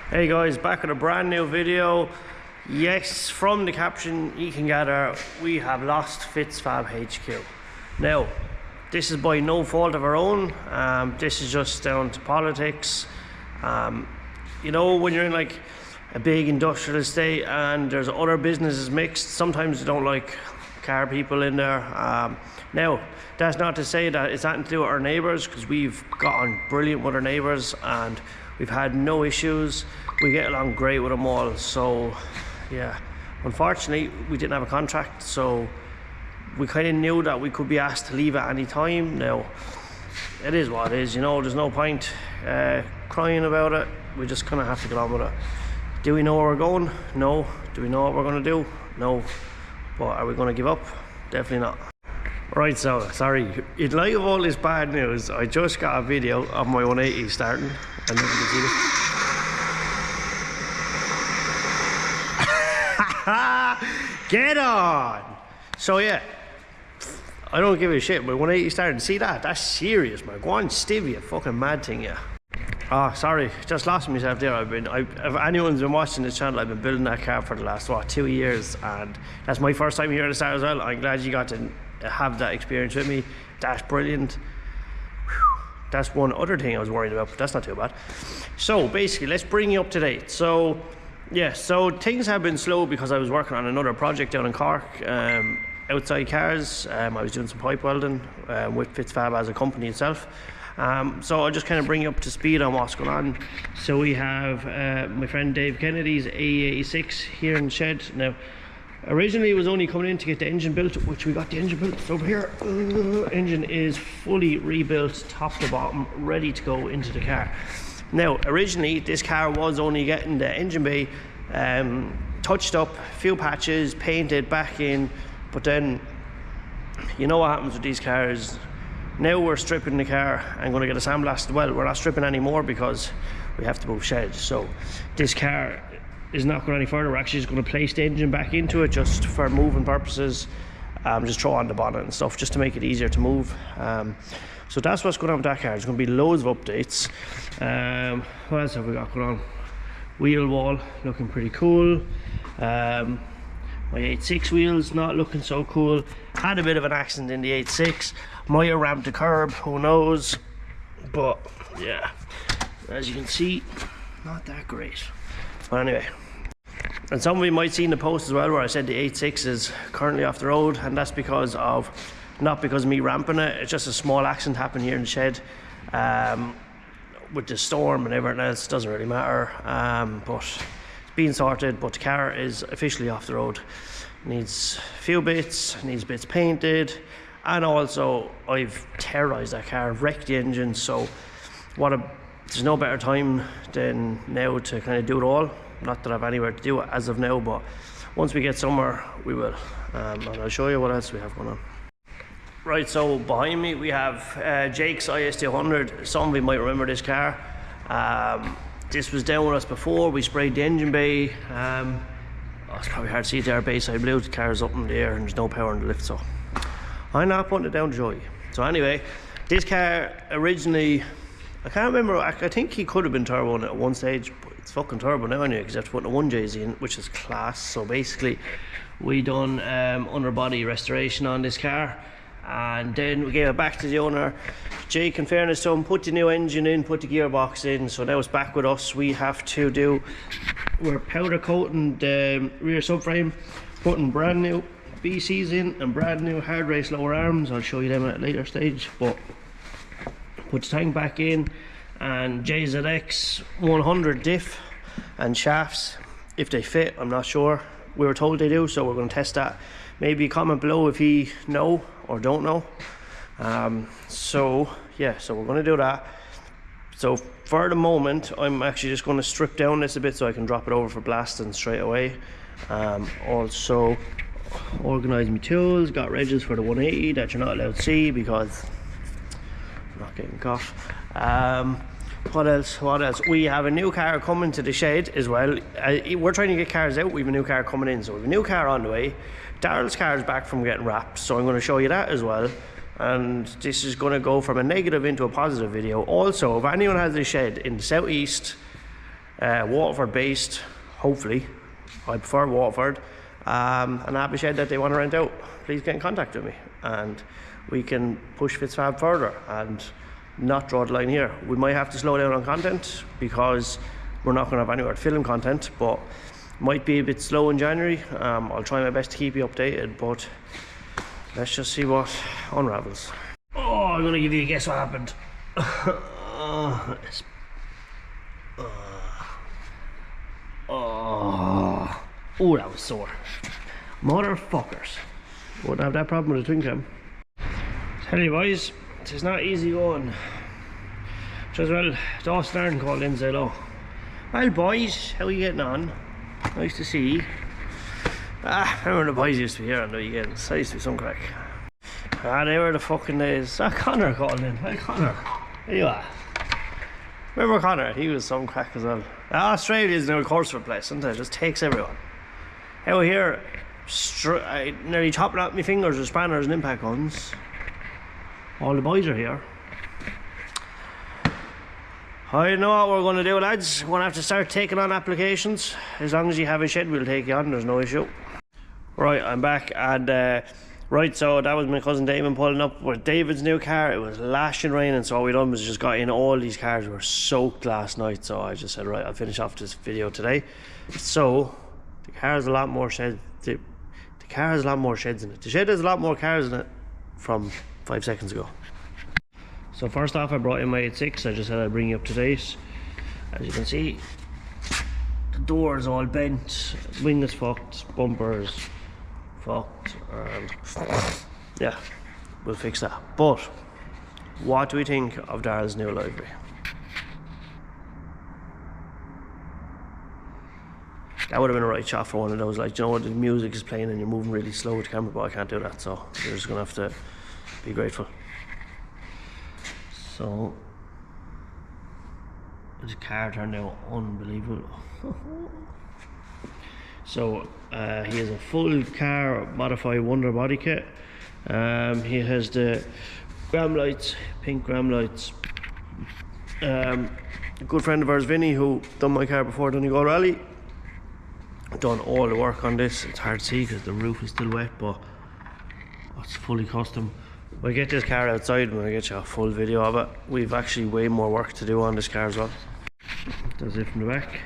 Hey guys, back with a brand new video. Yes, from the caption you can gather we have lost fitzfab HQ. Now, this is by no fault of our own. This is just down to politics. You know, when you're in like a big industrial estate and there's other businesses mixed, sometimes you don't like car people in there. Now, that's not to say that it's nothing to do with our neighbours, because we've got on brilliant with our neighbours and we've had no issues. We get along great with them all. So yeah, unfortunately we didn't have a contract, so we kind of knew that we could be asked to leave at any time. Now, it is what it is, you know. There's no point crying about it. We just kind of have to get on with it. Do we know where we're going? No. Do we know what we're going to do? No. But are we going to give up? Definitely not. Right, so sorry, in light of all this bad news, I just got a video of my 180 starting, and you can see this. Get on! So yeah, I don't give a shit. My 180 starting. See that? That's serious, man. Go on, Stevie, you fucking mad thing, yeah. Oh, sorry, just lost myself there. If anyone's been watching this channel, I've been building that car for the last 2 years, and that's my first time here at the start as well. I'm glad you got to have that experience with me. That's brilliant. Whew. That's one other thing I was worried about, but that's not too bad. So basically, let's bring you up to date. So yeah, so things have been slow because I was working on another project down in Cork, outside cars. I was doing some pipe welding with fitzfab as a company itself. So I'll just kind of bring you up to speed on what's going on. So we have my friend Dave Kennedy's AE86 here in the shed. Now, originally it was only coming in to get the engine built, which we got the engine built. It's over here. Engine is fully rebuilt, top to bottom, ready to go into the car. Now, originally this car was only getting the engine bay touched up, few patches, painted back in, but then you know what happens with these cars. Now we're stripping the car and going to get a sandblasted. Well, we're not stripping anymore because we have to move sheds. So this car is not going any further. We're actually just going to place the engine back into it just for moving purposes. Just throw on the bonnet and stuff just to make it easier to move. So that's what's going on with that car. There's going to be loads of updates. What else have we got going on? Wheel wall looking pretty cool. My 8.6 wheels not looking so cool. Had a bit of an accident in the 8.6. Might have rammed the curb, who knows. But yeah, as you can see, not that great. But anyway, and some of you might see in the post as well where I said the 8.6 is currently off the road, and that's because of, not because of me ramping it, it's just a small accident happened here in the shed. With the storm and everything else, doesn't really matter. But it's being sorted, but the car is officially off the road. Needs a few bits, needs bits painted, and also I've terrorized that car, wrecked the engine, so there's no better time than now to kind of do it all. Not that I've anywhere to do it as of now, but once we get somewhere we will. And I'll show you what else we have going on. Right, so behind me we have Jake's IS200. Some of you might remember this car. This was down with us before. We sprayed the engine bay. It's probably hard to see it there, bayside blue. The car's up in the air and there's no power in the lift, so I'm not putting it down to Joey. So anyway, this car originally, I can't remember, I think he could have been turbo at one stage, but it's fucking turbo now anyway, because you have to put a 1JZ in, which is class. So basically we done underbody restoration on this car, and then we gave it back to the owner. Jake, in fairness to him, put the new engine in, put the gearbox in, so now it's back with us. We're powder coating the rear subframe, putting brand new BCs in and brand new hard race lower arms. I'll show you them at a later stage, but put the tank back in, and JZX 100 diff and shafts, if they fit, I'm not sure. We were told they do, so we're going to test that. Maybe comment below if you know or don't know. So yeah, so we're going to do that. So for the moment I'm actually just going to strip down this a bit so I can drop it over for blasting straight away. Also organise my tools, got regs for the 180 that you're not allowed to see because I'm not getting caught. What else? We have a new car coming to the shed as well. We're trying to get cars out. We have a new car coming in, so we have a new car on the way. Daryl's car is back from getting wrapped, so I'm going to show you that as well. And this is going to go from a negative into a positive video. Also, if anyone has a shed in the southeast, Waterford based, hopefully. I prefer Waterford. And I have a shed that they want to rent out. Please get in contact with me and we can push fitzfab further and not draw the line here. We might have to slow down on content because we're not going to have anywhere to film content, but might be a bit slow in January. I'll try my best to keep you updated, but let's just see what unravels. Oh, I'm going to give you a guess what happened. Oh, that was sore. Motherfuckers. Wouldn't have that problem with a twin cam. Tell you boys, it's not easy going. Just well, Dawson Aaron called in and said, oh, well boys, how are you getting on? Nice to see you. I remember the boys used to be here on the weekends. I used to be some crack. They were the fucking days. Connor called in. Hey Connor, there you are. Remember Connor? He was some crack as well. Australia's now a course for place, isn't it? It just takes everyone. Out here, I nearly chopping out my fingers with spanners and impact guns. All the boys are here. I know what we're going to do, lads. We're going to have to start taking on applications. As long as you have a shed, we'll take you on. There's no issue. Right, I'm back. And right, so that was my cousin Damon pulling up with David's new car. It was lashing rain, and so all we done was just got in. All these cars were soaked last night, so I just said, right, I'll finish off this video today. So the car has a lot more sheds. The car has a lot more sheds in it. The shed has a lot more cars in it from 5 seconds ago. So first off, I brought in my 8.6. I just said I'd bring you up to date. As you can see, the door is all bent, wing is fucked, bumpers fucked, and yeah, we'll fix that. But what do we think of Daryl's new library? That would have been a right shot for one of those, like, you know, the music is playing and you're moving really slow with the camera, but I can't do that, so you're just gonna have to be grateful. So this car turned out unbelievable. So he has a full car modified Wonder body kit. He has the gram lights, pink gram lights. A good friend of ours, Vinny, who done my car before Donegal Rally, done all the work on this. It's hard to see because the roof is still wet, but it's fully custom. We'll get this car outside and we'll get you a full video of it. We've actually way more work to do on this car as well. That's it from the back.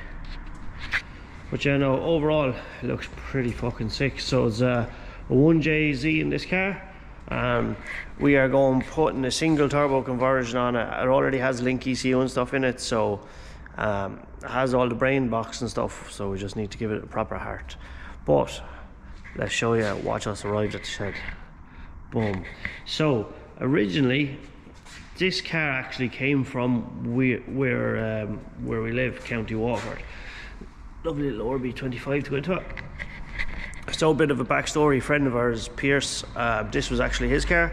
But yeah, no, overall it looks pretty fucking sick. So it's a 1JZ in this car. We are going putting a single turbo conversion on it. It already has link ECU and stuff in it, so it has all the brain box and stuff, so we just need to give it a proper heart. But let's show you what just arrived at the shed. Boom. So originally this car actually came from where we live, County Waterford. Lovely little RB25 to go into it. So a bit of a backstory, friend of ours, Pierce, this was actually his car,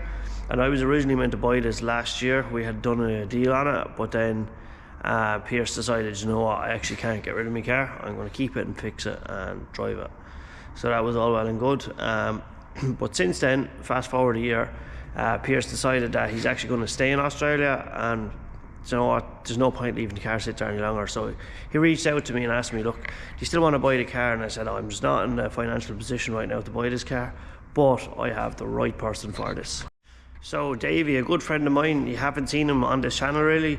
and I was originally meant to buy this last year. We had done a deal on it, but then Pierce decided, you know what, I actually can't get rid of my car. I'm going to keep it and fix it and drive it. So that was all well and good. But since then, fast forward a year, Pierce decided that he's actually going to stay in Australia, and you know what, there's no point leaving the car sit there any longer. So he reached out to me and asked me, look, do you still want to buy the car? And I said, oh, I'm just not in a financial position right now to buy this car, but I have the right person for this. So Davey, a good friend of mine, you haven't seen him on this channel really.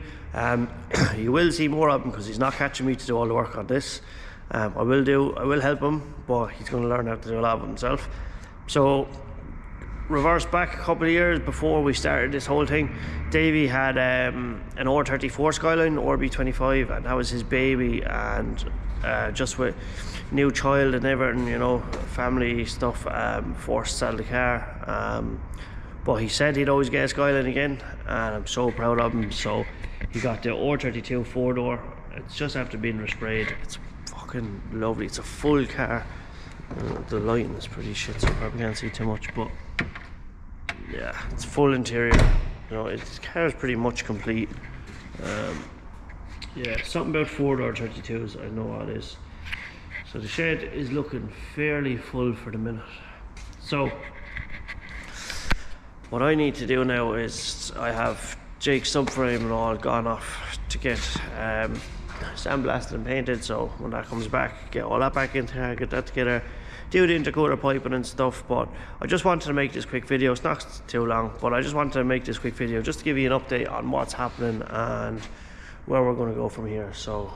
You will see more of him because he's not catching me to do all the work on this. I will help him, but he's going to learn how to do a lot of it himself. So reverse back a couple of years before we started this whole thing, Davey had an R34 Skyline, RB25, and that was his baby, and just with new child and everything, you know, family stuff, forced to sell the car. But he said he'd always get a Skyline again, and I'm so proud of him. So he got the R32 4-door. It's just after being resprayed. It's fucking lovely. It's a full car. The lighting is pretty shit, so you probably can't see too much, but yeah, it's full interior. You know, this car is pretty much complete. Yeah, something about 4-door 32s, I know what it is. So the shed is looking fairly full for the minute. So what I need to do now is, I have Jake's subframe and all gone off to get sandblasted and painted, so when that comes back, get all that back into here, get that together, do the intercooler piping and stuff. But I just wanted to make this quick video. It's not too long, but I just wanted to make this quick video just to give you an update on what's happening and where we're going to go from here. So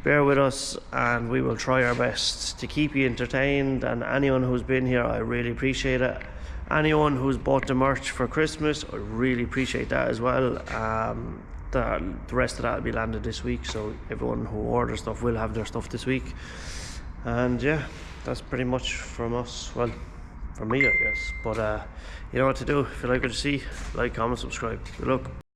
bear with us, and we will try our best to keep you entertained. And anyone who's been here, I really appreciate it. Anyone who's bought the merch for Christmas, I really appreciate that as well. The rest of that will be landed this week, so everyone who orders stuff will have their stuff this week. And yeah, that's pretty much from us. Well, from me, I guess. But you know what to do. If you like what you see, like, comment, subscribe. Good luck.